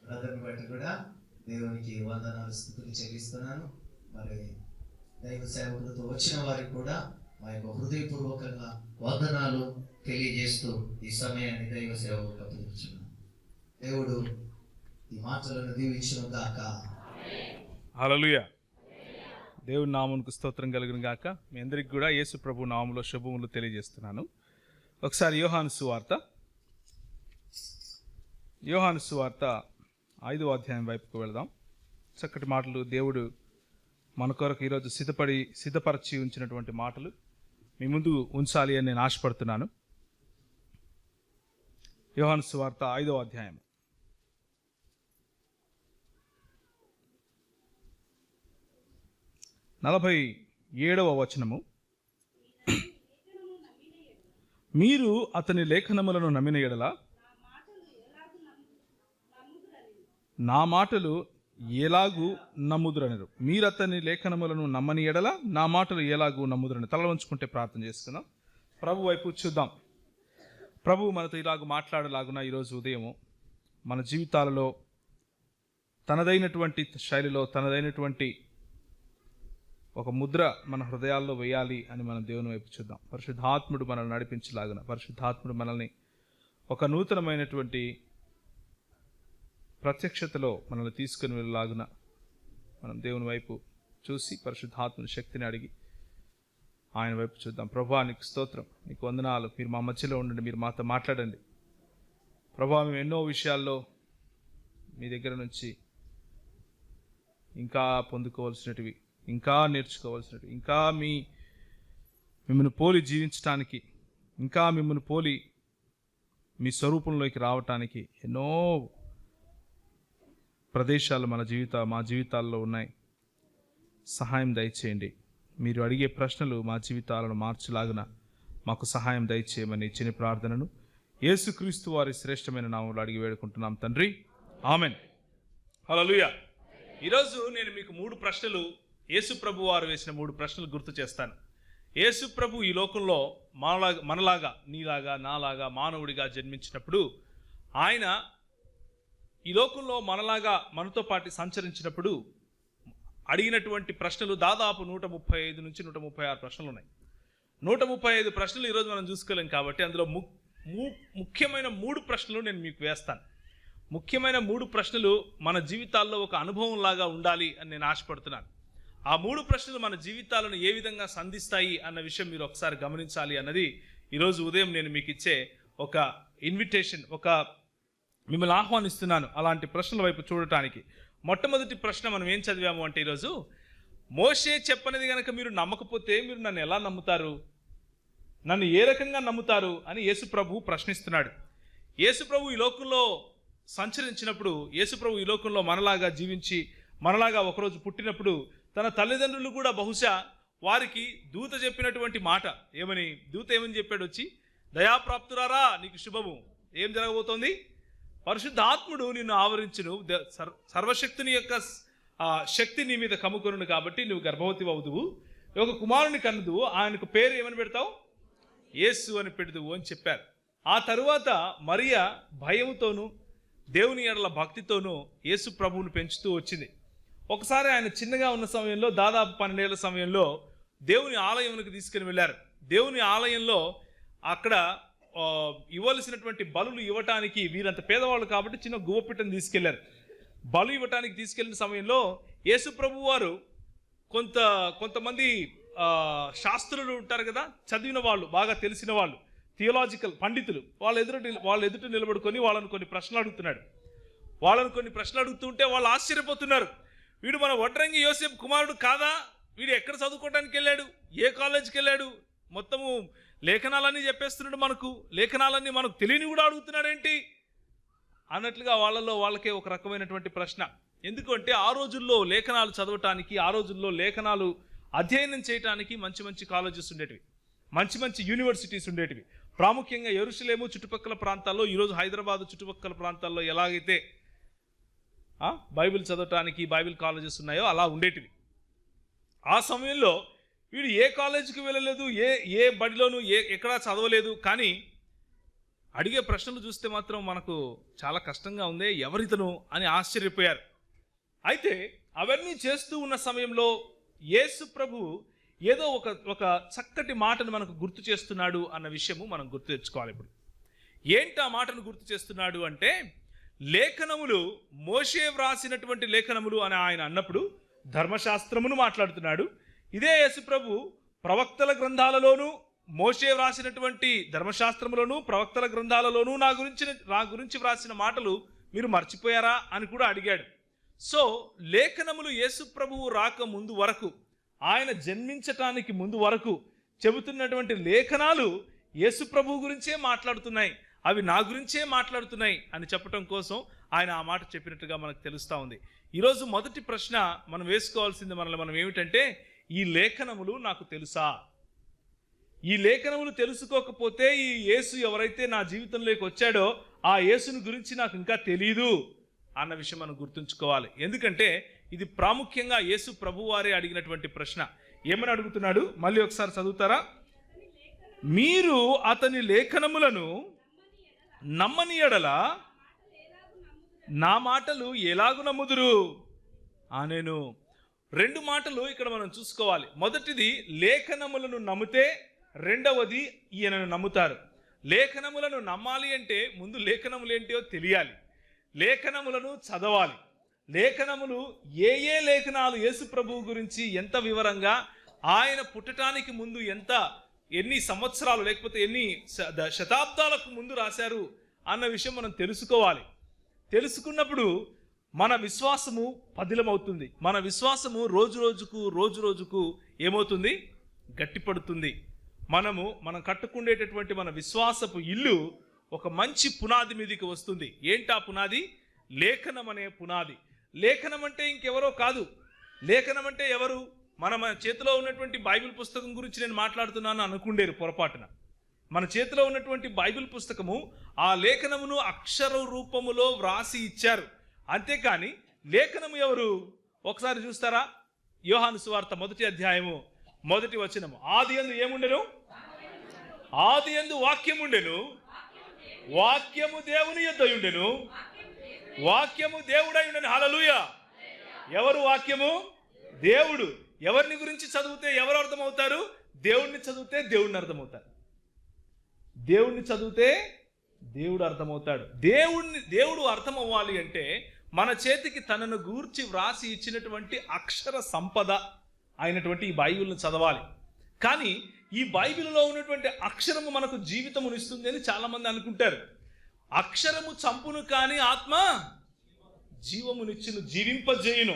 బ్రదర్ని బట్టి కూడా దేవునికి వందనాలు స్తుతులు చెల్లిస్తున్నాను. మరి దైవ సేవకులతో వచ్చిన వారికి కూడా మా యొక్క హృదయపూర్వకంగా వందనాలు తెలియజేస్తూ ఈ సమయాన్ని దైవ సేవకులకు అప్పగించున్నాను. దేవుడు ఈ మాటలను దీవించును గాక. హల్లెలూయా. దేవుని నామమునకు స్తోత్రం కలుగును గాక. మీ అందరికి కూడా యేసు ప్రభు నామములో శుభములు తెలియజేస్తున్నాను. ఒకసారి యోహాను సువార్త 5వ అధ్యాయం వైపుకు వెళదాం. చక్కటి మాటలు దేవుడు మన కొరకు ఈరోజు సిద్ధపరిచి ఉంచినటువంటి మాటలు మీ ముందు ఉంచాలి అని నేను ఆశపడుతున్నాను. యోహాను సువార్త 5వ అధ్యాయం 47వ వచనము. మీరు అతని లేఖనములను నమ్మిన ఎడల నా మాటలు ఎలాగూ నమ్ముదురనరు. మీరు అతని లేఖనములను నమ్మని ఎడల నా మాటలు ఎలాగూ నమ్ముదురని. తల వంచుకుంటే ప్రార్థన చేసుకుందాం. ప్రభు వైపు చూద్దాం. ప్రభు మనతో ఇలాగూ మాట్లాడలాగున ఈరోజు ఉదయము మన జీవితాలలో తనదైనటువంటి శైలిలో తనదైనటువంటి ఒక ముద్ర మన హృదయాల్లో వేయాలి అని మనం దేవుని వైపు చూద్దాం. పరిశుద్ధాత్ముడు మనల్ని నడిపించలాగున, పరిశుద్ధాత్ముడు మనల్ని ఒక నూతనమైనటువంటి ప్రత్యక్షతలో మనల్ని తీసుకుని వెళ్ళలాగున మనం దేవుని వైపు చూసి పరిశుద్ధాత్మని శక్తిని అడిగి ఆయన వైపు చూద్దాం. ప్రభువా నీకు స్తోత్రం, నీకు వందనాలు. మీరు మా మధ్యలో ఉండండి, మీరు మాతో మాట్లాడండి. ప్రభువా మేము ఎన్నో విషయాల్లో మీ దగ్గర నుంచి ఇంకా పొందుకోవాల్సినటివి, ఇంకా నేర్చుకోవాల్సినవి, ఇంకా మిమ్మల్ని పోలి జీవించటానికి, ఇంకా మిమ్మల్ని పోలి మీ స్వరూపంలోకి రావటానికి ఎన్నో ప్రదేశాలు మా జీవితాల్లో ఉన్నాయి. సహాయం దయచేయండి. మీరు అడిగే ప్రశ్నలు మా జీవితాలను మార్చలాగున మాకు సహాయం దయచేయమని చిన్న ప్రార్థనను యేసుక్రీస్తు వారి శ్రేష్టమైన నామంలో అడిగి వేడుకుంటున్నాం తండ్రి, ఆమెన్. హల్లెలూయా. ఈరోజు నేను మీకు 3 ప్రశ్నలు, యేసు ప్రభు వారు వేసిన 3 ప్రశ్నలు గుర్తు చేస్తాను. యేసు ప్రభు ఈ లోకంలో మనలాగా నీలాగా నాలాగా మానవుడిగా జన్మించినప్పుడు, ఆయన ఈ లోకంలో మనతో పాటు సంచరించినప్పుడు అడిగినటువంటి ప్రశ్నలు దాదాపు 135 నుంచి 136 ప్రశ్నలు ఉన్నాయి. 135 ప్రశ్నలు ఈరోజు మనం చూసుకోలేం కాబట్టి అందులో ముఖ్యమైన 3 ప్రశ్నలు నేను మీకు వేస్తాను. ముఖ్యమైన 3 ప్రశ్నలు మన జీవితాల్లో ఒక అనుభవం లాగా ఉండాలి అని నేను ఆశపడుతున్నాను. ఆ 3 ప్రశ్నలు మన జీవితాలను ఏ విధంగా సంధిస్తాయి అన్న విషయం మీరు ఒకసారి గమనించాలి అన్నది ఈరోజు ఉదయం నేను మీకు ఇచ్చే ఒక ఇన్విటేషన్, మిమ్మల్ని ఆహ్వానిస్తున్నాను అలాంటి ప్రశ్నల వైపు చూడటానికి. మొట్టమొదటి ప్రశ్న మనం ఏం చదివాము అంటే, ఈరోజు మోషే చెప్పనిది కనుక మీరు నమ్మకపోతే మీరు నన్ను ఎలా నమ్ముతారు, నన్ను ఏ రకంగా నమ్ముతారు అని యేసు ప్రభు ప్రశ్నిస్తున్నాడు. యేసు ప్రభు ఈ లోకంలో సంచరించినప్పుడు, యేసు ప్రభు ఈ లోకంలో మనలాగా జీవించి మనలాగా ఒకరోజు పుట్టినప్పుడు తన తల్లిదండ్రులు కూడా బహుశా వారికి దూత చెప్పినటువంటి మాట దూత ఏమని చెప్పాడు వచ్చి, దయాప్రాప్తురారా నీకు శుభము, ఏం జరగబోతోంది, పరిశుద్ధాత్ముడు నిన్ను ఆవరించును, సర్వశక్తిని యొక్క శక్తి నీ మీద కమ్ముకొనును, కాబట్టి నువ్వు గర్భవతి అవుదువు, ఒక కుమారుని కన్నుదువు, ఆయనకు పేరు ఏమని పెడతావు, యేసు అని పెడదువు అని చెప్పారు. ఆ తరువాత మరియ భయముతోనూ దేవుని ఎడల భక్తితోనూ యేసు ప్రభువును పెంచుతూ వచ్చింది. ఒకసారి ఆయన చిన్నగా ఉన్న సమయంలో, దాదాపు 12 ఏళ్ల సమయంలో దేవుని ఆలయంకు తీసుకుని వెళ్ళారు. దేవుని ఆలయంలో అక్కడ ఇవ్వాల్సినటువంటి బలులు ఇవ్వటానికి, వీరంత పేదవాళ్ళు కాబట్టి చిన్న గువ్వపిట్టను తీసుకెళ్లారు. బలు ఇవ్వటానికి తీసుకెళ్లిన సమయంలో యేసు ప్రభు వారు కొంతమంది శాస్త్రులు ఉంటారు కదా, చదివిన వాళ్ళు, బాగా తెలిసిన వాళ్ళు, థియోలాజికల్ పండితులు, వాళ్ళ ఎదుట నిలబడుకొని వాళ్ళని కొన్ని ప్రశ్నలు అడుగుతున్నాడు. వాళ్ళని కొన్ని ప్రశ్నలు అడుగుతుంటే వాళ్ళు ఆశ్చర్యపోతున్నారు. వీడు మన వడ్రంగి యోసేపు కుమారుడు కాదా, వీడు ఎక్కడ చదువుకోవడానికి వెళ్ళాడు, ఏ కాలేజీకి వెళ్ళాడు, మొత్తము లేఖనాలన్నీ చెప్పేస్తున్నాడు, లేఖనాలన్నీ మనకు తెలియని కూడా అడుగుతున్నాడేంటి అన్నట్లుగా వాళ్ళకే ఒక రకమైనటువంటి ప్రశ్న. ఎందుకంటే ఆ రోజుల్లో లేఖనాలు చదవటానికి, ఆ రోజుల్లో లేఖనాలు అధ్యయనం చేయటానికి మంచి మంచి కాలేజెస్ ఉండేటివి, మంచి మంచి యూనివర్సిటీస్ ఉండేటివి. ప్రాముఖ్యంగా యెరూషలేము చుట్టుపక్కల ప్రాంతాల్లో, ఈరోజు హైదరాబాద్ చుట్టుపక్కల ప్రాంతాల్లో ఎలాగైతే బైబిల్ చదవటానికి బైబిల్ కాలేజెస్ ఉన్నాయో అలా ఉండేటివి. ఆ సమయంలో వీడు ఏ కాలేజీకి వెళ్ళలేదు, ఏ బడిలోనూ ఎక్కడా చదవలేదు, కానీ అడిగే ప్రశ్నలు చూస్తే మాత్రం మనకు చాలా కష్టంగా ఉంది, ఎవరితను అని ఆశ్చర్యపోయారు. అయితే అవన్నీ చేస్తూ ఉన్న సమయంలో యేసు ప్రభు ఏదో ఒక చక్కటి మాటను మనకు గుర్తు చేస్తున్నాడు అన్న విషయము మనం గుర్తు తెచ్చుకోవాలి. ఇప్పుడు ఏంటి ఆ మాటను గుర్తు చేస్తున్నాడు అంటే, లేఖనములు మోషే వ్రాసినటువంటి లేఖనములు అని ఆయన అన్నప్పుడు ధర్మశాస్త్రమును మాట్లాడుతున్నాడు. ఇదే యేసు ప్రభు ప్రవక్తల గ్రంథాలలోనూ, మోషే వ్రాసినటువంటి ధర్మశాస్త్రములను ప్రవక్తల గ్రంథాలలోనూ నా గురించి వ్రాసిన మాటలు మీరు మర్చిపోయారా అని కూడా అడిగాడు. సో లేఖనములు యేసు ప్రభువు రాక ముందు వరకు, ఆయన జన్మించటానికి ముందు వరకు చెబుతున్నటువంటి లేఖనాలు యేసు ప్రభువు గురించే మాట్లాడుతున్నాయి, అవి నా గురించే మాట్లాడుతున్నాయి అని చెప్పటం కోసం ఆయన ఆ మాట చెప్పినట్టుగా మనకు తెలుస్తూ ఉంది. ఈరోజు మొదటి ప్రశ్న మనం వేసుకోవాల్సింది మనం ఏమిటంటే, ఈ లేఖనములు నాకు తెలుసా? ఈ లేఖనములు తెలుసుకోకపోతే ఈ యేసు ఎవరైతే నా జీవితంలోకి వచ్చాడో ఆ యేసుని గురించి నాకు ఇంకా తెలియదు అన్న విషయం మనం గుర్తుంచుకోవాలి. ఎందుకంటే ఇది ప్రాముఖ్యంగా యేసు ప్రభువారే అడిగినటువంటి ప్రశ్న. ఏమని అడుగుతున్నాడు? మళ్ళీ ఒకసారి చదువుతారా? మీరు అతని లేఖనములను నమ్మని ఎడల నా మాటలు ఎలాగు నమ్ముదురు? నేను 2 మాటలు ఇక్కడ మనం చూసుకోవాలి. మొదటిది లేఖనములను నమ్మితే, రెండవది ఈయనను నమ్ముతారు. లేఖనములను నమ్మాలి అంటే ముందు లేఖనములు ఏంటో తెలియాలి, లేఖనములను చదవాలి. లేఖనములు ఏ లేఖనాలు యేసు ప్రభువు గురించి ఎంత వివరంగా, ఆయన పుట్టడానికి ముందు ఎన్ని సంవత్సరాలు లేకపోతే ఎన్ని శతాబ్దాలకు ముందు రాశారు అన్న విషయం మనం తెలుసుకోవాలి. తెలుసుకున్నప్పుడు మన విశ్వాసము పదిలమవుతుంది. మన విశ్వాసము రోజు రోజుకు ఏమవుతుంది? గట్టిపడుతుంది. మనం కట్టుకునేటటువంటి మన విశ్వాసపు ఇల్లు ఒక మంచి పునాది మీదకి వస్తుంది. ఏంటా పునాది? లేఖనం అనే పునాది. లేఖనం అంటే ఇంకెవరో కాదు. లేఖనం అంటే ఎవరు? మన చేతిలో ఉన్నటువంటి బైబిల్ పుస్తకం గురించి నేను మాట్లాడుతున్నాను అనుకుండేరు పొరపాటున. మన చేతిలో ఉన్నటువంటి బైబిల్ పుస్తకము ఆ లేఖనమును అక్షర రూపములో వ్రాసి ఇచ్చారు. అంతేకాని లేఖనము ఎవరు? ఒకసారి చూస్తారా? యోహాను సువార్త 1వ అధ్యాయము 1వ వచనము. ఆదియందు ఏముండెను? ఆదియందు వాక్యం ఉండెను, వాక్యము దేవుని యొద్ద ఉండెను, వాక్యము దేవుడై ఉండెను. హల్లెలూయా! ఎవరు వాక్యము? దేవుడు. ఎవరిని గురించి చదివితే ఎవరు అర్థమవుతారు? దేవుడిని చదివితే దేవుడిని అర్థమవుతారు. దేవుడిని చదివితే దేవుడు అర్థమవుతాడు. దేవుడు అర్థం అవ్వాలి అంటే మన చేతికి తనను గూర్చి వ్రాసి ఇచ్చినటువంటి అక్షర సంపద అయినటువంటి ఈ బైబిల్ను చదవాలి. కానీ ఈ బైబిల్లో ఉన్నటువంటి అక్షరము మనకు జీవితమునిస్తుంది అని చాలామంది అనుకుంటారు. అక్షరము చంపును కానీ ఆత్మ జీవమునిచ్చును, జీవింపజేయును.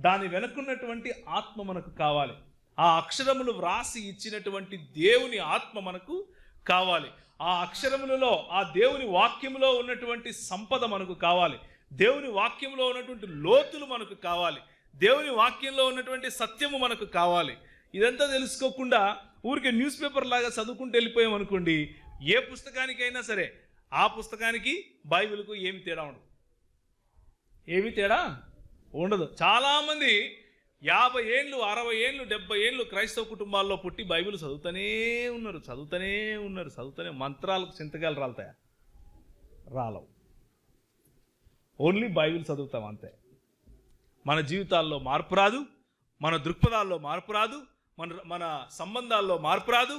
దాని వెనుకున్నటువంటి ఆత్మ మనకు కావాలి. ఆ అక్షరములు వ్రాసి ఇచ్చినటువంటి దేవుని ఆత్మ మనకు కావాలి. ఆ అక్షరములలో, ఆ దేవుని వాక్యములో ఉన్నటువంటి సంపద మనకు కావాలి. దేవుని వాక్యంలో ఉన్నటువంటి లోతులు మనకు కావాలి. దేవుని వాక్యంలో ఉన్నటువంటి సత్యము మనకు కావాలి. ఇదంతా తెలుసుకోకుండా ఊరికే న్యూస్ పేపర్ లాగా చదువుకుంటూ వెళ్ళిపోయాం అనుకోండి, ఏ పుస్తకానికైనా సరే ఆ పుస్తకానికి బైబిల్కు ఏమి తేడా ఉండదు. ఏమి తేడా ఉండదు. చాలామంది 50 ఏళ్ళు 60 ఏళ్ళు 70 ఏళ్ళు క్రైస్తవ కుటుంబాల్లో పుట్టి బైబిల్ చదువుతూనే ఉన్నారు. మంత్రాలకు చింతకాయలు రాలుతాయా? రాలవు. ఓన్లీ బైబిల్ చదువుతాం అంతే. మన జీవితాల్లో మార్పు రాదు, మన దృక్పథాల్లో మార్పు రాదు, మన సంబంధాల్లో మార్పు రాదు,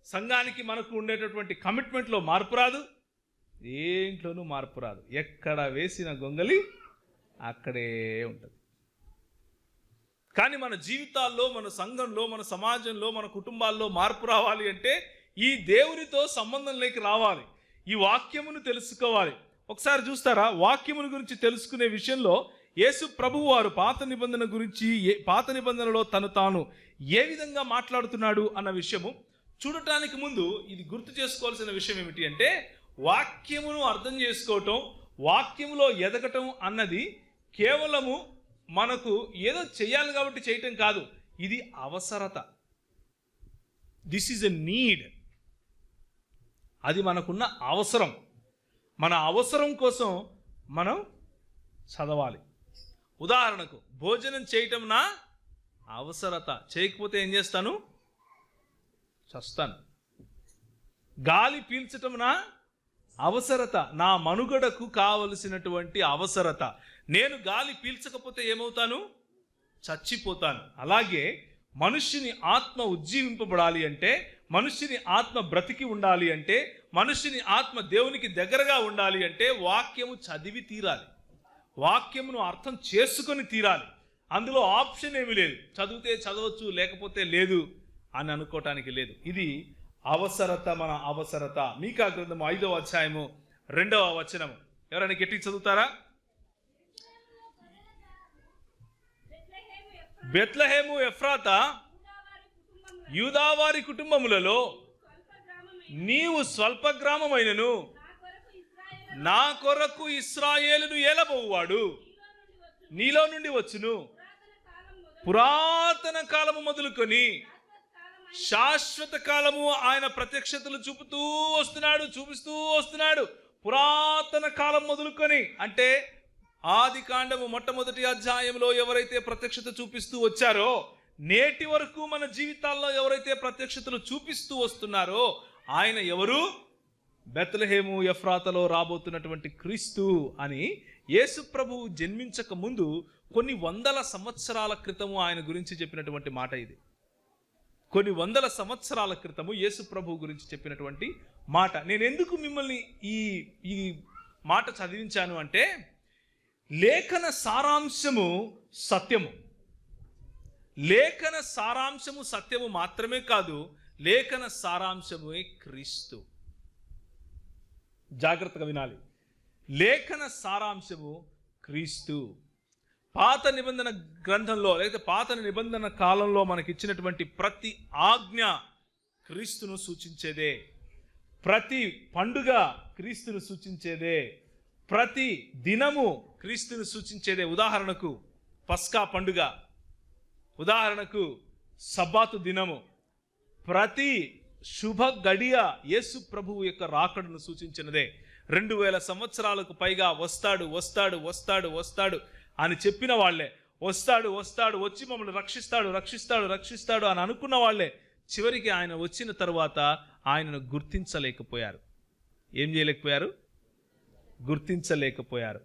సంఘానికి మనకు ఉండేటటువంటి కమిట్మెంట్లో మార్పు రాదు, దేంట్లోనూ మార్పు రాదు. ఎక్కడ వేసిన గొంగలి అక్కడే ఉంటుంది. కానీ మన జీవితాల్లో, మన సంఘంలో, మన సమాజంలో, మన కుటుంబాల్లో మార్పు రావాలి అంటే ఈ దేవునితో సంబంధంలోకి రావాలి, ఈ వాక్యమును తెలుసుకోవాలి. ఒకసారి చూస్తారా? వాక్యమును గురించి తెలుసుకునే విషయంలో యేసు ప్రభువు వారు పాత నిబంధనలో తను తాను ఏ విధంగా మాట్లాడుతున్నాడు అన్న విషయము చూడటానికి ముందు ఇది గుర్తు చేసుకోవాల్సిన విషయం ఏమిటి అంటే, వాక్యమును అర్థం చేసుకోవటం, వాక్యములో ఎదగటం అన్నది కేవలము మనకు ఏదో చేయాలి కాబట్టి చేయటం కాదు. ఇది అవసరత. This is a need. అది మనకున్న అవసరం. మన అవసరం కోసం మనం చదవాలి. ఉదాహరణకు భోజనం చేయటం నా అవసరత. చేయకపోతే ఏం చేస్తాను? చస్తాను. గాలి పీల్చటం నా అవసరత, నా మనుగడకు కావలసినటువంటి అవసరత. నేను గాలి పీల్చకపోతే ఏమవుతాను? చచ్చిపోతాను. అలాగే మనుష్యుని ఆత్మ ఉజ్జీవింపబడాలి అంటే, మనుష్యుని ఆత్మ బ్రతికి ఉండాలి అంటే, మనుష్యుని ఆత్మ దేవునికి దగ్గరగా ఉండాలి అంటే వాక్యము చదివి తీరాలి, వాక్యమును అర్థం చేసుకొని తీరాలి. అందులో ఆప్షన్ ఏమీ లేదు. చదివితే చదవచ్చు, లేకపోతే లేదు అని అనుకోవటానికి లేదు. ఇది అవసరత, మన అవసరత. మీకా గ్రంథము 5వ అధ్యాయము 2వ వచనము. ఎవరైనా గట్టి చదువుతారా? బెత్లెహేము ఎఫ్రాతా, యూదావారి కుటుంబములలో నీవు స్వల్ప గ్రామమైనను నా కొరకు ఇశ్రాయేలును ఏలబోవాడు నీలో నుండి వచ్చును. పురాతన కాలము మొదలుకొని శాశ్వత కాలము ఆయన ప్రత్యక్షతలు చూపుతూ చూపిస్తూ వస్తున్నాడు. పురాతన కాలం మొదలుకొని అంటే ఆది కాండము మొట్టమొదటి అధ్యాయంలో ఎవరైతే ప్రత్యక్షత చూపిస్తూ వచ్చారో, నేటి వరకు మన జీవితాల్లో ఎవరైతే ప్రత్యక్షతలు చూపిస్తూ వస్తున్నారో ఆయన ఎవరు? బెత్లెహేము ఎఫ్రాతాలో రాబోతున్నటువంటి క్రీస్తు అని యేసు ప్రభువు జన్మించక ముందు కొన్ని వందల సంవత్సరాల క్రితము ఆయన గురించి చెప్పినటువంటి మాట ఇది. కొన్ని వందల సంవత్సరాల క్రితము యేసు ప్రభు గురించి చెప్పినటువంటి మాట. నేను ఎందుకు మిమ్మల్ని ఈ మాట చదివించాను అంటే, లేఖన సారాంశము సత్యము. లేఖన సారాంశము సత్యము మాత్రమే కాదు, లేఖన సారాంశమే క్రీస్తు. జాగ్రత్తగా వినాలి. లేఖన సారాంశము క్రీస్తు. పాత నిబంధన గ్రంథంలో లేదా పాత నిబంధన కాలంలో మనకిచ్చినటువంటి ప్రతి ఆజ్ఞ క్రీస్తును సూచించేదే. ప్రతి పండుగ క్రీస్తును సూచించేదే. ప్రతి దినము క్రీస్తును సూచించేదే. ఉదాహరణకు పస్కా పండుగ, ఉదాహరణకు సబ్బాతు దినము. ప్రతి శుభ గడియ యేసు ప్రభువు యొక్క రాకడను సూచించినదే. 2000 సంవత్సరాలకు పైగా వస్తాడు వస్తాడు వస్తాడు వస్తాడు అని చెప్పిన వాళ్ళే, వస్తాడు వస్తాడు వచ్చి మమ్మల్ని రక్షిస్తాడు రక్షిస్తాడు రక్షిస్తాడు అని అనుకున్న వాళ్ళే చివరికి ఆయన వచ్చిన తర్వాత ఆయనను గుర్తించలేకపోయారు. ఏం చేయలేకపోయారు? గుర్తించలేకపోయారు.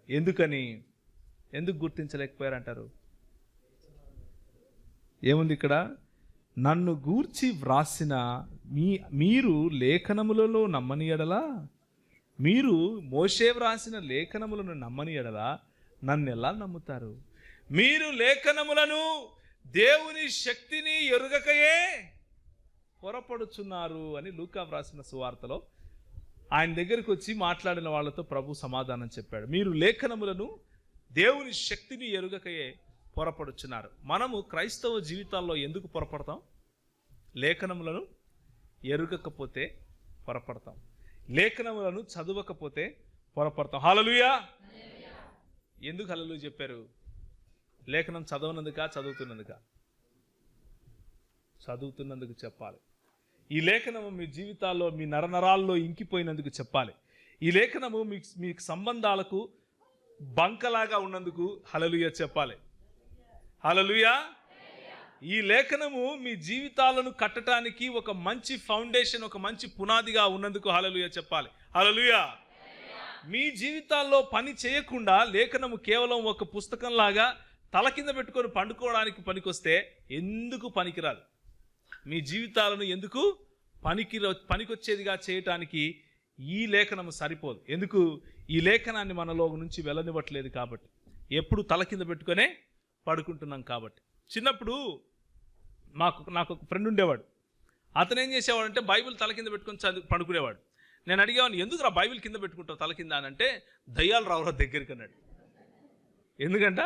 ఎందుకు గుర్తించలేకపోయారు అంటారు? ఏముంది ఇక్కడ? నన్ను గూర్చి వ్రాసిన మీరు లేఖనములలో నమ్మని ఎడలా, మీరు మోషే వ్రాసిన లేఖనములను నమ్మని ఎడలా నన్ను ఎలా నమ్ముతారు? మీరు లేఖనములను దేవుని శక్తిని ఎరుగకయే పొరపడుచున్నారు అని లూకా వ్రాసిన సువార్తలో ఆయన దగ్గరికి వచ్చి మాట్లాడిన వాళ్ళతో ప్రభు సమాధానం చెప్పాడు. మీరు లేఖనములను దేవుని శక్తిని ఎరుగకయే పొరపడుచున్నారు. మనము క్రైస్తవ జీవితాల్లో ఎందుకు పొరపడతాం? లేఖనములను ఎరుగకపోతే పొరపడతాం, లేఖనములను చదవకపోతే పొరపడతాం. హల్లెలూయా! ఎందుకు హల్లెలూయా చెప్పారు? లేఖనం చదవనందుక చదువుతున్నందుక? చదువుతున్నందుకు చెప్పాలి. ఈ లేఖనము మీ జీవితాల్లో మీ నరనరాల్లో ఇంకిపోయినందుకు చెప్పాలి. ఈ లేఖనము మీకు సంబంధాలకు బంకలాగా ఉన్నందుకు హల్లెలూయా చెప్పాలి. హల్లెలూయా! ఈ లేఖనము మీ జీవితాలను కట్టడానికి ఒక మంచి ఫౌండేషన్, ఒక మంచి పునాదిగా ఉన్నందుకు హల్లెలూయా చెప్పాలి. హల్లెలూయా! మీ జీవితాల్లో పని చేయకుండా లేఖనము కేవలం ఒక పుస్తకంలాగా తల కింద పెట్టుకొని పండుకోవడానికి పనికొస్తే ఎందుకు పనికిరాదు. మీ జీవితాలను ఎందుకు పనికొచ్చేదిగా చేయటానికి ఈ లేఖనము సరిపోదు. ఎందుకు? ఈ లేఖనాన్ని మనలో నుంచి వెళ్ళనివ్వట్లేదు కాబట్టి. ఎప్పుడు తల కింద పెట్టుకొనే పడుకుంటున్నాం కాబట్టి. చిన్నప్పుడు నాకు ఒక ఫ్రెండ్ ఉండేవాడు. అతను ఏం చేసేవాడంటే బైబిల్ తల కింద పెట్టుకొని పడుకునేవాడు. నేను అడిగేవాడిని, ఎందుకు రా బైబిల్ కింద పెట్టుకుంటావు తల కింద అని అంటే, దయ్యాలు రావురా దగ్గరికి అన్నాడు. ఎందుకంట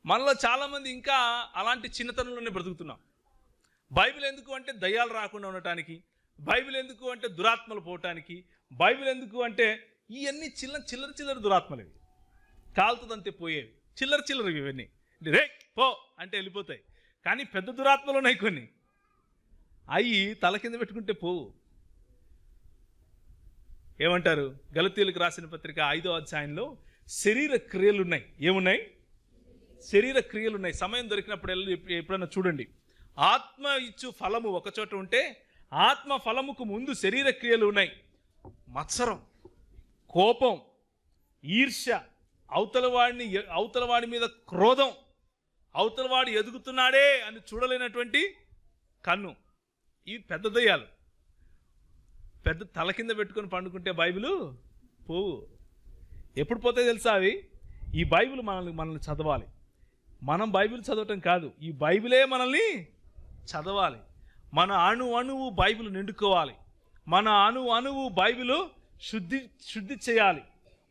మనలో చాలామంది ఇంకా అలాంటి చిన్నతనంలోనే బ్రతుకుతున్నాం. బైబిల్ ఎందుకు అంటే దయ్యాలు రాకుండా ఉండటానికి, బైబిల్ ఎందుకు అంటే దురాత్మలు పోవటానికి, బైబిల్ ఎందుకు అంటే ఇవన్నీ చిల్లర దురాత్మలు. ఇవి కాలుతుందంతే పోయేవి, చిల్లరవి ఇవన్నీ. రే పో అంటే వెళ్ళిపోతాయి. కానీ పెద్ద దురాత్మలు ఉన్నాయి కొన్ని, అవి తల కింద పెట్టుకుంటే పోవు. ఏమంటారు? గలతీయులకు రాసిన పత్రిక 5వ అధ్యాయంలో శరీర క్రియలు ఉన్నాయి. ఏమున్నాయి? శరీర క్రియలు ఉన్నాయి. సమయం దొరికినప్పుడు ఎప్పుడైనా చూడండి. ఆత్మ ఇచ్చు ఫలము ఒక చోట ఉంటే ఆత్మ ఫలముకు ముందు శరీర క్రియలు ఉన్నాయి. మత్సరం, కోపం, ఈర్ష్య, అవతలవాడి మీద క్రోధం, అవతలవాడు ఎదుగుతున్నాడే అని చూడలేనటువంటి కన్ను. ఇవి పెద్ద దయ్యాలు. పెద్ద తల కింద పెట్టుకొని పండుకుంటే బైబిలు పోవు. ఎప్పుడు పోతాయి తెలుసా అవి? ఈ బైబిల్ మనల్ని చదవాలి. మనం బైబిల్ చదవటం కాదు, ఈ బైబిలే మనల్ని చదవాలి. మన అణువు బైబిల్ నిండుకోవాలి. మన అణువు బైబిల్ శుద్ధి చేయాలి.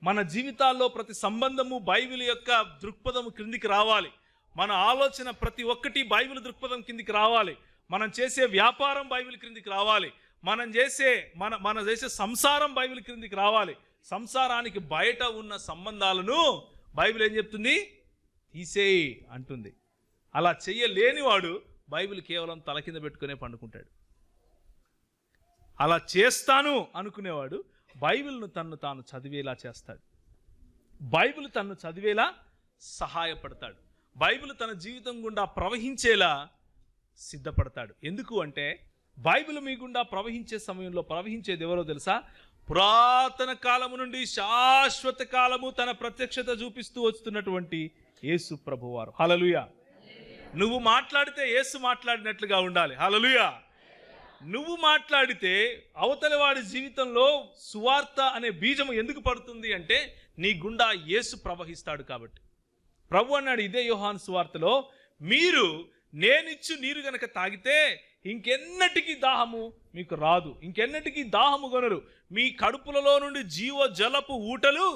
మన జీవితాల్లో ప్రతి సంబంధము బైబిల్ యొక్క దృక్పథము క్రిందికి రావాలి. మన ఆలోచన ప్రతి ఒక్కటి బైబిల్ దృక్పథం కిందికి రావాలి. మనం చేసే వ్యాపారం బైబిల్ క్రిందికి రావాలి. మనం చేసే సంసారం బైబిల్ క్రిందికి రావాలి. సంసారానికి బయట ఉన్న సంబంధాలను బైబిల్ ఏం చెప్తుంది? తీసేయి అంటుంది. అలా చెయ్యలేనివాడు బైబిల్ కేవలం తల కింద పెట్టుకునే పండుకుంటాడు. అలా చేస్తాను అనుకునేవాడు బైబిల్ను తాను చదివేలా చేస్తాడు. బైబిల్ తన్ను చదివేలా సహాయపడతాడు. బైబిల్ తన జీవితం గుండా ప్రవహించేలా సిద్ధపడతాడు. ఎందుకు అంటే బైబిల్ మీ గుండా ప్రవహించే సమయంలో ప్రవహించేది ఎవరో తెలుసా? పురాతన కాలము నుండి శాశ్వత కాలము తన ప్రత్యక్షత చూపిస్తూ వస్తున్నటువంటి యేసు ప్రభువారు. హల్లెలూయా. నువ్వు మాట్లాడితే యేసు మాట్లాడినట్లుగా ఉండాలి. హల్లెలూయా. నువ్వు మాట్లాడితే అవతలి వాడి జీవితంలో సువార్త అనే బీజము ఎందుకు పడుతుంది అంటే నీ గుండా యేసు ప్రవహిస్తాడు కాబట్టి. ప్రభు అన్నాడు ఇదే యోహాను సువార్తలో, మీరు నేనిచ్చు నీరు గనక తాగితే ఇంకెన్నటికీ దాహము మీకు రాదు, ఇంకెన్నటికీ దాహము కొనరు. మీ కడుపులలో నుండి జీవ జలపు ఊటలు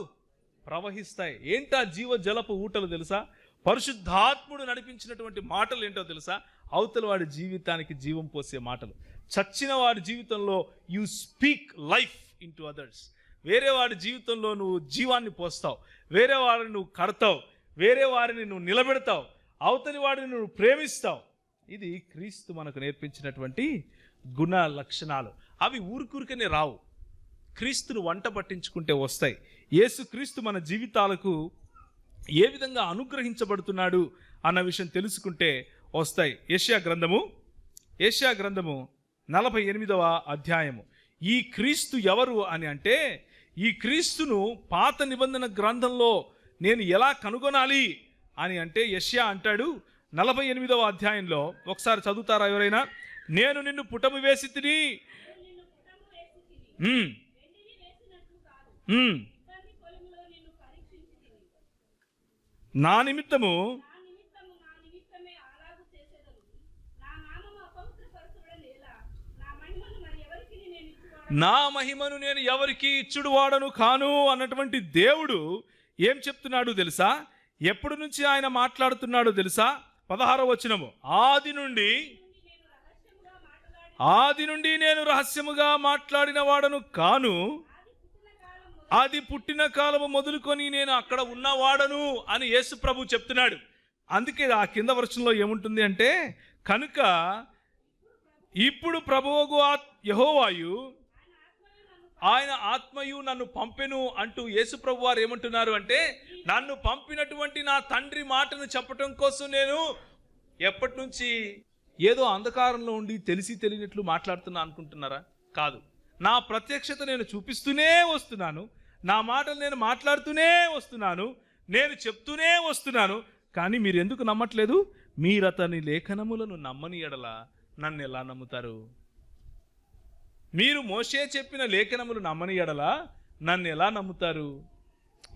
ప్రవహిస్తాయి. ఏంటా జీవ జలపు ఊటలు తెలుసా? పరిశుద్ధాత్ముడు నడిపించినటువంటి మాటలు ఏంటో తెలుసా? అవతల వాడి జీవితానికి జీవం పోసే మాటలు. చచ్చిన వాడి జీవితంలో you speak life in to others. వేరే వాడి జీవితంలో నువ్వు జీవాన్ని పోస్తావు, వేరే వారిని నువ్వు కడతావు, వేరే వారిని నువ్వు నిలబెడతావు, అవతలి వాడిని నువ్వు ప్రేమిస్తావు. ఇది క్రీస్తు మనకు నేర్పించినటువంటి గుణ లక్షణాలు. అవి ఊరికూరికనే రావు, క్రీస్తును వంట పట్టించుకుంటే వస్తాయి. యేసు క్రీస్తు మన జీవితాలకు ఏ విధంగా అనుగ్రహించబడుతున్నాడు అన్న విషయం తెలుసుకుంటే వస్తాయి. యెషయా గ్రంథము 48వ అధ్యాయము. ఈ క్రీస్తు ఎవరు అని అంటే, ఈ క్రీస్తును పాత నిబంధన గ్రంథంలో నేను ఎలా కనుగొనాలి అని అంటే యెషయా అంటాడు 48వ అధ్యాయంలో. ఒకసారి చదువుతారా ఎవరైనా? నేను నిన్ను పుటము వేసి తిని నా నిమిత్తము నా మహిమను నేను ఎవరికి ఇచ్చుడు వాడను కాను అన్నటువంటి దేవుడు ఏం చెప్తున్నాడు తెలుసా? ఎప్పటి నుంచి ఆయన మాట్లాడుతున్నాడు తెలుసా? 16వ వచనము, ఆది నుండి నేను రహస్యముగా మాట్లాడిన వాడను కాను, అది పుట్టిన కాలము మొదలుకొని నేను అక్కడ ఉన్నవాడను అని యేసు ప్రభు చెప్తున్నాడు. అందుకే ఆ కింద వర్షంలో ఏముంటుంది అంటే, కనుక ఇప్పుడు ప్రభువుకు యెహోవాయు ఆయన ఆత్మయు నన్ను పంపెను అంటూ యేసు ప్రభు వారు ఏమంటున్నారు అంటే, నన్ను పంపినటువంటి నా తండ్రి మాటను చెప్పటం కోసం నేను ఎప్పటి నుంచి ఏదో అంధకారంలో ఉండి తెలిసి తెలియనట్లు మాట్లాడుతున్నా అనుకుంటున్నారా? కాదు, నా ప్రత్యక్షత నేను చూపిస్తూనే వస్తున్నాను, నా మాటలు నేను మాట్లాడుతూనే వస్తున్నాను, నేను చెప్తూనే వస్తున్నాను. కానీ మీరు ఎందుకు నమ్మట్లేదు? మీరు అతని లేఖనములను నమ్మని ఎడల నన్ను ఎలా నమ్ముతారు? మీరు మోషే చెప్పిన లేఖనములు నమ్మని ఎడల నన్ను ఎలా నమ్ముతారు?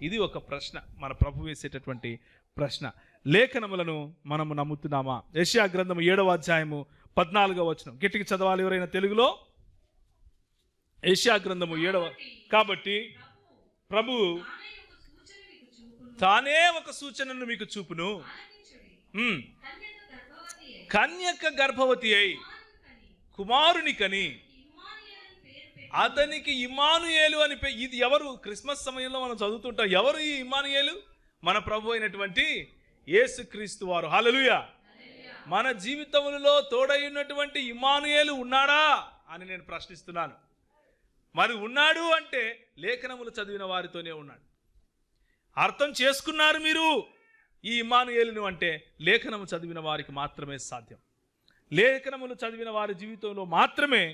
ఇది ఒక ప్రశ్న, మన ప్రభు వేసేటటువంటి ప్రశ్న. లేఖనములను మనము నమ్ముతున్నామా? యెషయా గ్రంథము 7వ అధ్యాయము 14వ వచనం గట్టిగా చదవాలి ఎవరైనా తెలుగులో. యెషయా గ్రంథము 7వ. కాబట్టి ప్రభు తానే ఒక సూచనను మీకు చూపును. కన్యక గర్భవతి అయి కుమారుని కని అతనికి ఇమ్మానుయేలు అని ఇది ఎవరు? క్రిస్మస్ సమయంలో మనం చదువుతుంటాం. ఎవరు ఈ ఇమ్మానుయేలు? మన ప్రభు అయినటువంటి యేసుక్రీస్తు వారు. హల్లెలూయా. మన జీవితములలో తోడైనటువంటి ఇమ్మానుయేలు ఉన్నాడా అని నేను ప్రశ్నిస్తున్నాను. మరి ఉన్నాడు అంటే లేఖనములు చదివిన వారితోనే ఉన్నాడు. అర్థం చేసుకున్నారు మీరు ఈ ఇమ్మానుయేలును అంటే లేఖనము చదివిన వారికి మాత్రమే సాధ్యం. లేఖనములు చదివిన వారి జీవితంలో మాత్రమే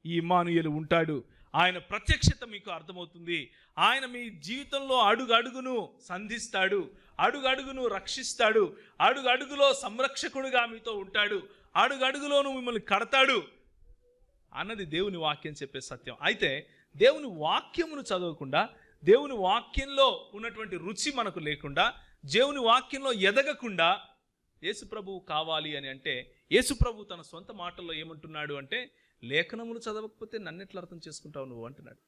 ఈ ఇమ్మానుయేలు ఉంటాడు. ఆయన ప్రత్యక్షత మీకు అర్థమవుతుంది. ఆయన మీ జీవితంలో అడుగడుగును సంధిస్తాడు, అడుగడుగును రక్షిస్తాడు, అడుగడుగులో సంరక్షకుడుగా మీతో ఉంటాడు, అడుగడుగులోను మిమ్మల్ని కడతాడు అన్నది దేవుని వాక్యం చెప్పే సత్యం. అయితే దేవుని వాక్యమును చదవకుండా, దేవుని వాక్యంలో ఉన్నటువంటి రుచి మనకు లేకుండా, దేవుని వాక్యంలో ఎదగకుండా యేసుప్రభువు కావాలి అని అంటే, యేసుప్రభు తన సొంత మాటల్లో ఏమంటున్నాడు అంటే, లేఖనములు చదవకపోతే నన్ను ఎట్లా అర్థం చేసుకుంటావు నువ్వు అంటున్నాడు.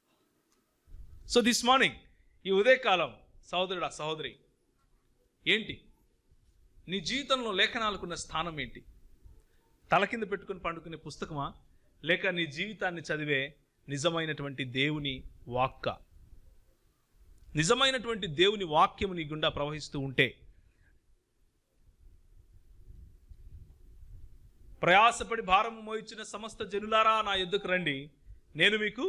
సో దిస్ మార్నింగ్, ఈ ఉదయకాలం సహోదరుడా సహోదరి, ఏంటి నీ జీవితంలో లేఖనాలకున్న స్థానం ఏంటి? తల కింద పెట్టుకుని పండుకునే పుస్తకమా, లేక నీ జీవితాన్ని చదివే నిజమైనటువంటి దేవుని వాక్క? నిజమైనటువంటి దేవుని వాక్యము నీ గుండా ప్రవహిస్తూ ఉంటే, ప్రయాసపడి భారము మోయించిన సమస్త జనులారా నా యొద్దకు రండి, నేను మీకు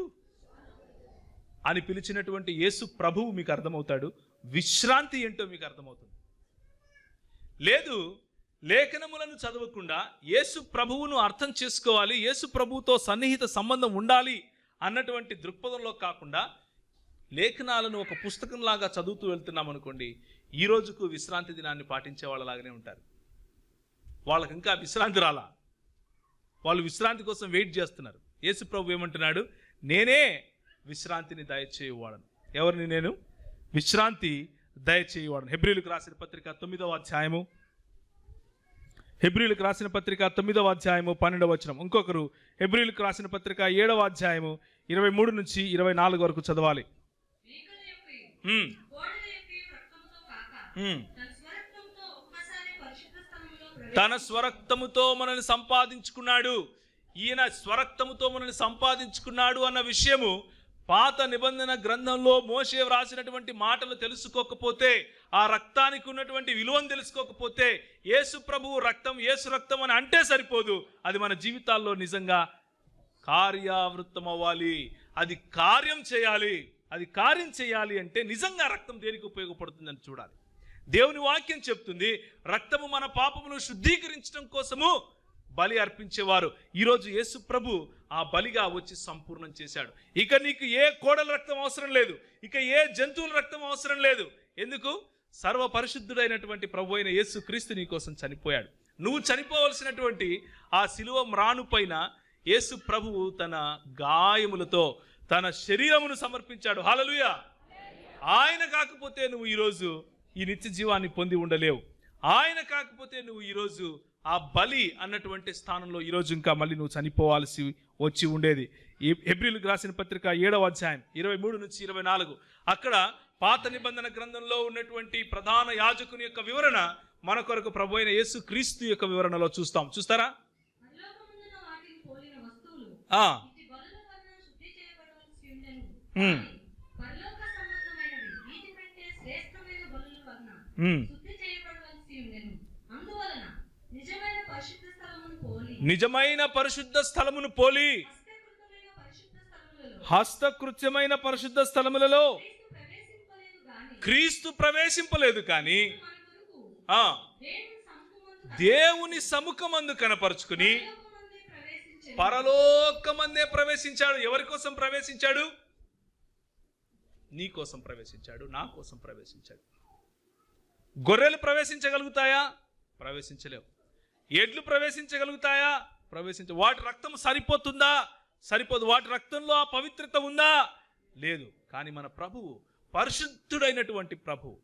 అని పిలిచినటువంటి యేసు ప్రభువు మీకు అర్థమవుతాడు. విశ్రాంతి ఏంటో మీకు అర్థమవుతుంది. లేదు, లేఖనములను చదవకుండా యేసు ప్రభువును అర్థం చేసుకోవాలి, యేసు ప్రభువుతో సన్నిహిత సంబంధం ఉండాలి అన్నటువంటి దృక్పథంలో కాకుండా లేఖనాలను ఒక పుస్తకంలాగా చదువుతూ వెళ్తున్నాం అనుకోండి, ఈ రోజుకు విశ్రాంతి దినాన్ని పాటించే వాళ్ళలాగానే ఉంటారు. వాళ్ళకి ఇంకా విశ్రాంతి రాలా, వాళ్ళు విశ్రాంతి కోసం వెయిట్ చేస్తున్నారు. యేసు ప్రభు ఏమంటున్నాడు? నేనే విశ్రాంతిని దయచేయువాడను. ఎవరిని? నేను విశ్రాంతి దయచేయువాడను. హెబ్రీయులకు రాసిన పత్రిక 9వ అధ్యాయము, హెబ్రీయులకు రాసిన పత్రిక 9వ అధ్యాయము 12వ వచనం. ఇంకొకరు హెబ్రీయులకు రాసిన పత్రిక 7వ అధ్యాయము 23 నుంచి 24 వరకు చదవాలి. తన స్వరక్తముతో మనల్ని సంపాదించుకున్నాడు. ఈయన స్వరక్తముతో మనల్ని సంపాదించుకున్నాడు అన్న విషయము పాత నిబంధన గ్రంథంలో మోషే వ్రాసినటువంటి మాటలు తెలుసుకోకపోతే, ఆ రక్తానికి ఉన్నటువంటి విలువను తెలుసుకోకపోతే, యేసు ప్రభువు రక్తం, యేసు రక్తం అని అంటే సరిపోదు. అది మన జీవితాల్లో నిజంగా కార్యావృతం అవ్వాలి. అది కార్యం చేయాలి. అది కార్యం చేయాలి అంటే నిజంగా రక్తం దేనికి ఉపయోగపడుతుందని చూడాలి. దేవుని వాక్యం చెప్తుంది, రక్తము మన పాపమును శుద్ధీకరించడం కోసము బలి అర్పించేవారు. ఈరోజు యేసు ప్రభు ఆ బలిగా వచ్చి సంపూర్ణం చేశాడు. ఇక నీకు ఏ కోడల రక్తం అవసరం లేదు, ఇక ఏ జంతువుల రక్తం అవసరం లేదు. ఎందుకు? సర్వ పరిశుద్ధుడైనటువంటి ప్రభు అయిన యేసు క్రీస్తు నీ కోసం చనిపోయాడు. నువ్వు చనిపోవలసినటువంటి ఆ శిలువ మ్రాను పైన యేసు ప్రభువు తన గాయములతో తన శరీరమును సమర్పించాడు. హల్లెలూయా! ఆయన కాకపోతే నువ్వు ఈరోజు ఈ నిత్య జీవాన్ని పొంది ఉండలేవు. ఆయన కాకపోతే నువ్వు ఈరోజు ఆ బలి అన్నటువంటి స్థానంలో ఈరోజు ఇంకా మళ్ళీ నువ్వు చనిపోవాల్సి వచ్చి ఉండేది. ఈ హెబ్రీయులకు రాసిన పత్రిక 7వ అధ్యాయం 23 నుంచి 24, అక్కడ పాత నిబంధన గ్రంథంలో ఉన్నటువంటి ప్రధాన యాజకుని యొక్క వివరణ మన కొరకు ప్రభు అయిన యేసు క్రీస్తు యొక్క వివరణలో చూస్తాం. చూస్తారా? నిజమైన పరిశుద్ధ స్థలమును పోలి హస్తకృత్యమైన పరిశుద్ధ స్థలములలో క్రీస్తు ప్రవేశింపలేదు, కానీ దేవుని సముఖమందు కనపరుచుకుని పరలోకమందే ప్రవేశించాడు. ఎవరి కోసం ప్రవేశించాడు? నీ కోసం ప్రవేశించాడు, నా కోసం ప్రవేశించాడు. గొర్రెలు ప్రవేశించగలుగుతాయా? ప్రవేశించలేవు. ఎడ్లు ప్రవేశించగలుగుతాయా? వాటి రక్తం సరిపోతుందా? సరిపోదు. వాటి రక్తంలో ఆ పవిత్రత ఉందా? లేదు. కానీ మన ప్రభువు, పరిశుద్ధుడైనటువంటి ప్రభువు,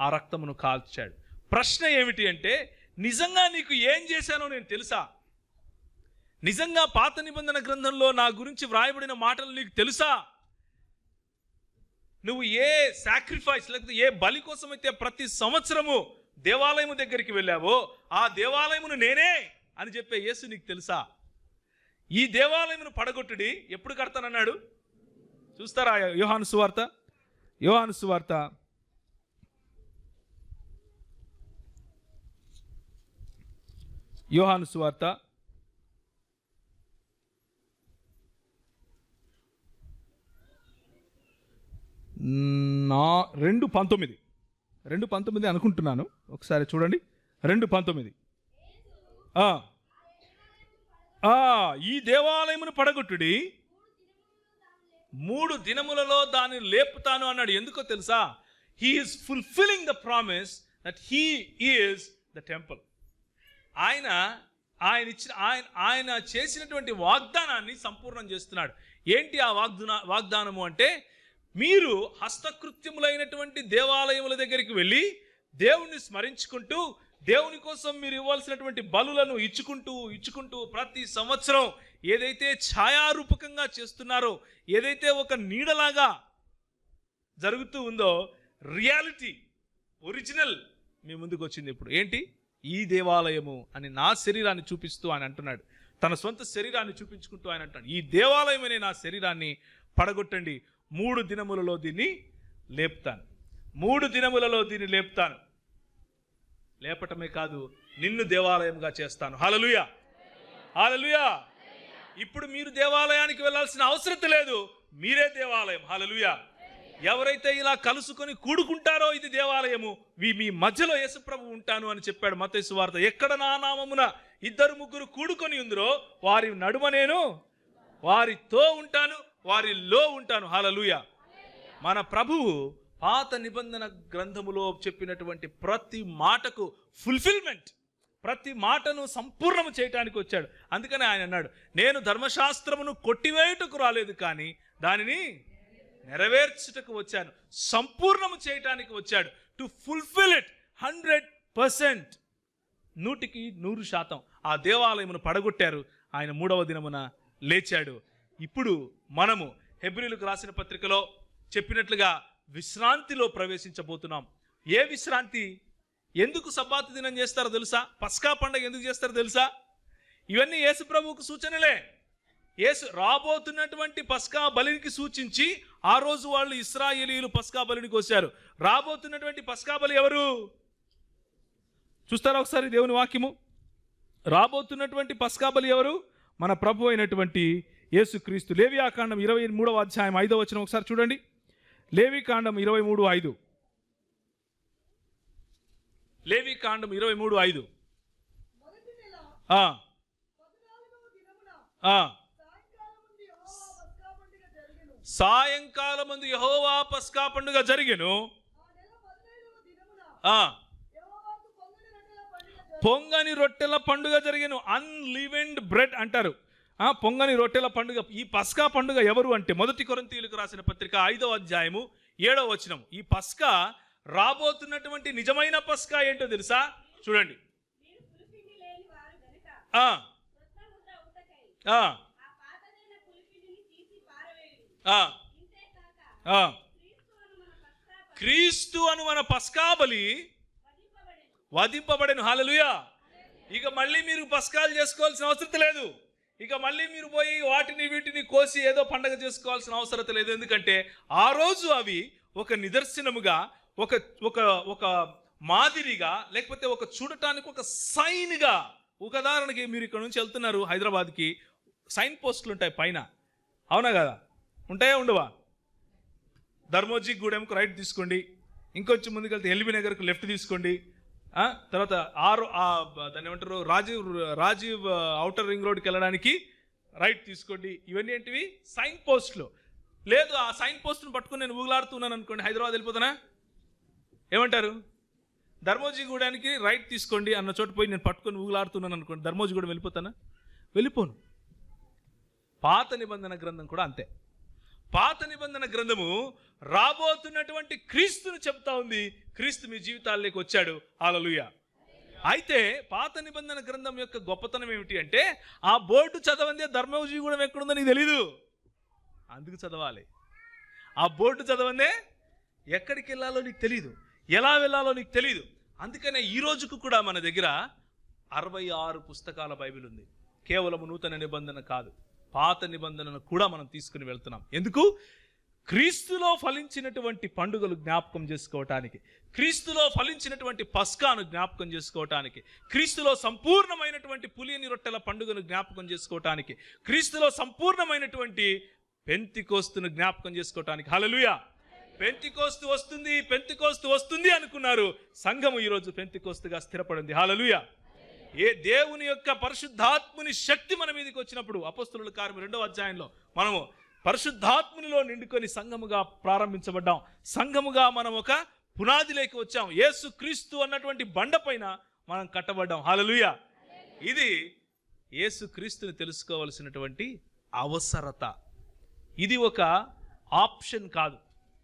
ఆ రక్తమును కాల్చాడు. ప్రశ్న ఏమిటి అంటే, నిజంగా నీకు ఏం చేశానో నేను తెలుసా? నిజంగా పాత నిబంధన గ్రంథంలో నా గురించి వ్రాయబడిన మాటలు నీకు తెలుసా? నువ్వు ఏ సాక్రిఫైస్ లేకపోతే ఏ బలి కోసమైతే ప్రతి సంవత్సరము దేవాలయము దగ్గరికి వెళ్ళావో, ఆ దేవాలయమును నేనే అని చెప్పే యేసు నీకు తెలుసా? ఈ దేవాలయమును పడగొట్టుడి ఎప్పుడు కడతానన్నాడు? చూస్తారా? యోహాను సువార్త 2:19 అనుకుంటున్నాను. ఒకసారి చూడండి. 2:19 ఈ దేవాలయమును పడగొట్టుడి, 3 దినములలో దాన్ని లేపుతాను అన్నాడు. ఎందుకో తెలుసా? He is fulfilling the promise that he is the temple. ఆయన చేసినటువంటి వాగ్దానాన్ని సంపూర్ణం చేస్తున్నాడు. ఏంటి ఆ వాగ్దానము అంటే, మీరు హస్తకృత్యములైనటువంటి దేవాలయముల దగ్గరికి వెళ్ళి దేవుణ్ణి స్మరించుకుంటూ, దేవుని కోసం మీరు ఇవ్వాల్సినటువంటి బలులను ఇచ్చుకుంటూ ప్రతి సంవత్సరం ఏదైతే ఛాయారూపకంగా చేస్తున్నారో, ఏదైతే ఒక నీడలాగా జరుగుతూ ఉందో, రియాలిటీ ఒరిజినల్ మీ ముందుకు వచ్చింది. ఇప్పుడు ఏంటి? ఈ దేవాలయము అని నా శరీరాన్ని చూపిస్తూ ఆయన అంటున్నాడు. తన సొంత శరీరాన్ని చూపించుకుంటూ ఆయన అంటాడు, ఈ దేవాలయం అనే నా శరీరాన్ని పడగొట్టండి, 3 దినములలో దీన్ని లేపుతాను. 3 దినములలో దీన్ని లేపుతాను. లేపటమే కాదు, నిన్ను దేవాలయంగా చేస్తాను. హల్లెలూయా, హల్లెలూయా. ఇప్పుడు మీరు దేవాలయానికి వెళ్ళాల్సిన అవసరం లేదు, మీరే దేవాలయం. హల్లెలూయా. ఎవరైతే ఇలా కలుసుకొని కూడుకుంటారో ఇది దేవాలయము, మీ మధ్యలో యేసుప్రభు ఉంటాను అని చెప్పాడు మత్తయి సువార్త. ఎక్కడ నా నామమున 2-3 కూడుకొని ఉందరో వారి నడుమ నేను వారితో ఉంటాను, వారిలో ఉంటాను. హల్లెలూయా. మన ప్రభువు పాత నిబంధన గ్రంథములో చెప్పినటువంటి ప్రతి మాటకు ఫుల్ఫిల్మెంట్, ప్రతి మాటను సంపూర్ణము చేయటానికి వచ్చాడు. అందుకని ఆయన అన్నాడు, నేను ధర్మశాస్త్రమును కొట్టివేయుటకు రాలేదు, కానీ దానిని నెరవేర్చుటకు వచ్చాను, సంపూర్ణము చేయటానికి వచ్చాడు. టు ఫుల్ఫిల్ ఇట్ 100%, 100% ఆ దేవాలయమును పడగొట్టారు. ఆయన 3వ దినమున లేచాడు. ఇప్పుడు మనము హెబ్రీయులకు రాసిన పత్రికలో చెప్పినట్లుగా విశ్రాంతిలో ప్రవేశించబోతున్నాం. ఏ విశ్రాంతి? ఎందుకు సబ్బాతు దినం చేస్తారో తెలుసా? పస్కా పండుగ ఎందుకు చేస్తారో తెలుసా? ఇవన్నీ యేసు ప్రభువుకు సూచనలే. యేసు రాబోతున్నటువంటి పస్కా బలికి సూచించి ఆ రోజు వాళ్ళు ఇశ్రాయేలీయులు పస్కా బలిని కోశారు. రాబోతున్నటువంటి పస్కా బలి ఎవరు చూస్తారా ఒకసారి దేవుని వాక్యము? రాబోతున్నటువంటి పస్కా బలి ఎవరు? మన ప్రభు అయినటువంటి యేసుక్రీస్తు. లేవియాకాండం 23వ అధ్యాయం 5వ వచనం ఒకసారి చూడండి. లేవికాండం 23:5. లేవికాండం 23:5. సాయంకాలమందు యెహోవా పస్కా పండుగ జరిగెను. పొంగని రొట్టెల పండుగ జరిగెను. అన్లీవెన్డ్ బ్రెడ్ అంటారు. పొంగని రొట్టెల పండుగ. ఈ పస్కా పండుగ ఎవరు అంటే 1 కొరింథీయులకు రాసిన పత్రిక 5వ అధ్యాయము 7వ వచనం. ఈ పస్కా రాబోతున్నటువంటి నిజమైన పస్కా ఏంటో తెలుసా? చూడండి. క్రీస్తు అను మన పస్కా బలి వధింపబడెను. హల్లెలూయా. ఇక మళ్ళీ మీరు పస్కాలు చేసుకోవాల్సిన అవసరం లేదు. ఇక మళ్ళీ మీరు పోయి వీటిని కోసి ఏదో పండగ చేసుకోవాల్సిన అవసరం లేదు. ఎందుకంటే ఆ రోజు అవి ఒక నిదర్శనముగా, ఒక ఒక ఒక మాదిరిగా, లేకపోతే ఒక చూడటానికి ఒక సైన్గా. ఉదాహరణకి మీరు ఇక్కడ నుంచి వెళ్తున్నారు హైదరాబాద్కి, సైన్ పోస్టులు ఉంటాయి పైన, అవునా కదా? ఉంటాయా ఉండవా? ధర్మోజీ గూడెంకు రైట్ తీసుకోండి, ఇంకొంచెం ముందుకెళ్తే ఎల్బీ నగర్కు లెఫ్ట్ తీసుకోండి, తర్వాత దాన్ని ఏమంటారు, రాజీవ్ అవుటర్ రింగ్ రోడ్కి వెళ్ళడానికి రైట్ తీసుకోండి. ఇవన్నీ ఏంటివి? సైన్ పోస్టులు. లేదు ఆ సైన్ పోస్టును పట్టుకుని నేను ఊగులాడుతున్నాను అనుకోండి, హైదరాబాద్ వెళ్ళిపోతానా? ఏమంటారు? ధర్మోజీగూడానికి రైట్ తీసుకోండి అన్న చోట పోయి నేను పట్టుకొని ఊగులాడుతున్నాను అనుకోండి, ధర్మోజీగూడెం వెళ్ళిపోతానా? వెళ్ళిపోను. పాత నిబంధన గ్రంథం కూడా అంతే. పాత నిబంధన గ్రంథము రాబోతున్నటువంటి క్రీస్తును చెప్తా ఉంది. క్రీస్తు మీ జీవితాల్లోకి వచ్చాడు. హల్లెలూయా. అయితే పాత నిబంధన గ్రంథం యొక్క గొప్పతనం ఏమిటి అంటే, ఆ బోర్డు చదవందే ధర్మోజీగూడెం ఎక్కడుందో నీకు తెలీదు, అందుకు చదవాలి. ఆ బోర్డు చదవందే ఎక్కడికి వెళ్ళాలో నీకు తెలీదు, ఎలా వెళ్ళాలో నీకు తెలీదు. అందుకనే ఈ రోజుకు కూడా మన దగ్గర 66 పుస్తకాల బైబిల్ ఉంది. కేవలం నూతన నిబంధన కాదు, పాత నిబంధనను కూడా మనం తీసుకుని వెళ్తున్నాం. ఎందుకు? క్రీస్తులో ఫలించినటువంటి పండుగలు జ్ఞాపకం చేసుకోవటానికి, క్రీస్తులో ఫలించినటువంటి పస్కాను జ్ఞాపకం చేసుకోవటానికి, క్రీస్తులో సంపూర్ణమైనటువంటి పులియని రొట్టెల పండుగను జ్ఞాపకం చేసుకోవటానికి, క్రీస్తులో సంపూర్ణమైనటువంటి పెంతెకోస్తును జ్ఞాపకం చేసుకోవటానికి. హల్లెలూయా. పెంతెకోస్తు వస్తుంది అనుకున్నారు. సంఘము ఈరోజు పెంతెకోస్తుగా స్థిరపడింది. హల్లెలూయా. ఏ దేవుని యొక్క పరిశుద్ధాత్ముని శక్తి మన మీదకి వచ్చినప్పుడు అపొస్తలుల కార్యం 2వ అధ్యాయంలో మనము పరిశుద్ధాత్మునిలో నిండుకొని సంఘముగా ప్రారంభించబడ్డాం. సంఘముగా మనం ఒక పునాదిలోకి వచ్చాం. యేసు క్రీస్తు అన్నటువంటి బండపైన మనం కట్టబడ్డాం. హల్లెలూయా. ఇది యేసు క్రీస్తుని తెలుసుకోవాల్సినటువంటి అవసరత. ఇది ఒక ఆప్షన్ కాదు.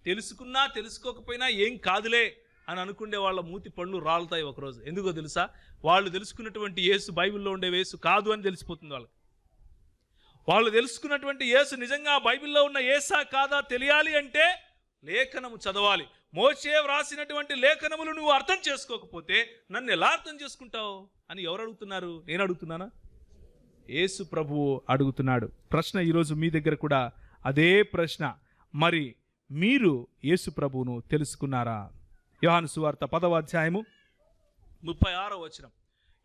తెలుసుకున్నా తెలుసుకోకపోయినా ఏం కాదులే అని అనుకునే వాళ్ళ మూతి పళ్ళు రాలుతాయి ఒకరోజు. ఎందుకో తెలుసా? వాళ్ళు తెలుసుకున్నటువంటి యేసు బైబిల్లో ఉండే యేసు కాదు అని తెలిసిపోతుంది వాళ్ళకి. వాళ్ళు తెలుసుకున్నటువంటి యేసు నిజంగా బైబిల్లో ఉన్న యేసా కాదా తెలియాలి అంటే లేఖనము చదవాలి. మోషే వ్రాసినటువంటి లేఖనములు నువ్వు అర్థం చేసుకోకపోతే నన్ను ఎలా అర్థం చేసుకుంటావు అని ఎవరు అడుగుతున్నారు? నేను అడుగుతున్నానా? యేసు ప్రభువు అడుగుతున్నాడు. ప్రశ్న ఈరోజు మీ దగ్గర కూడా అదే ప్రశ్న. మరి మీరు యేసు ప్రభువును తెలుసుకున్నారా? యోహాను సువార్త 10వ అధ్యాయము 36వ వచనం.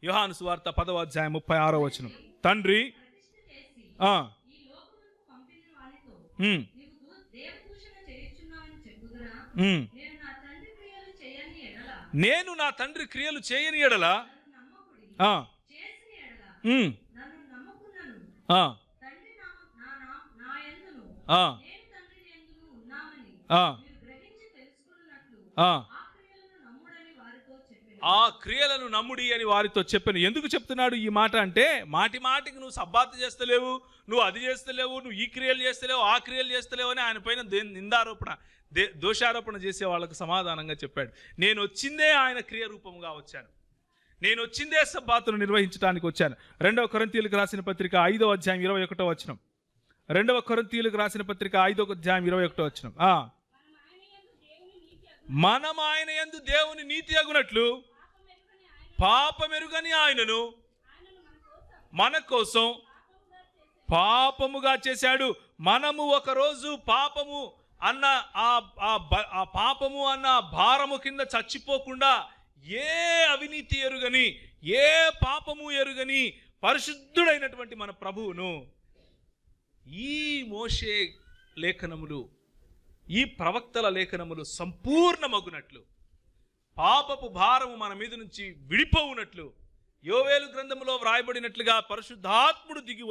యోహాను సువార్త 10వ అధ్యాయం 36వ వచనం. తండ్రి నేను నా తండ్రి క్రియలు చేయని ఎడల ఆ క్రియలను నమ్ముడి అని వారితో చెప్పాను. ఎందుకు చెప్తున్నాడు ఈ మాట అంటే, మాటి మాటికి నువ్వు సబ్బాతు చేస్తలేవు, నువ్వు అది చేస్తలేవు, నువ్వు ఈ క్రియలు చేస్తలేవు, ఆ క్రియలు చేస్తలేవు అని ఆయన పైన నిందారోపణ దోషారోపణ చేసే వాళ్ళకు సమాధానంగా చెప్పాడు. నేను వచ్చిందే ఆయన క్రియ రూపంగా వచ్చాను. నేను వచ్చిందే సబ్బాతును నిర్వహించడానికి వచ్చాను. 2వ కొరింథీయులకు రాసిన పత్రిక 5వ అధ్యాయం 21వ వచనం. 2వ కొరింథీయులకు రాసిన పత్రిక 5వ అధ్యాయం 21వ వచనం. మనం ఆయన యందు దేవుని నీతి అగునట్లు పాపమెరుగని ఆయనను మన కోసం పాపముగా చేశాడు. మనము ఒకరోజు పాపము అన్న ఆ పాపము అన్న భారము కింద చచ్చిపోకుండా ఏ అవినీతి ఎరుగని, ఏ పాపము ఎరుగని పరిశుద్ధుడైనటువంటి మన ప్రభువును ఈ మోషే లేఖనములు, ఈ ప్రవక్తల లేఖనములు సంపూర్ణమగునట్లు, పాపపు భారము మన మీద నుంచి విడిపోవునట్లు యోవేలు గ్రంథములో వ్రాయబడినట్లుగా పరిశుద్ధాత్ముడు దిగి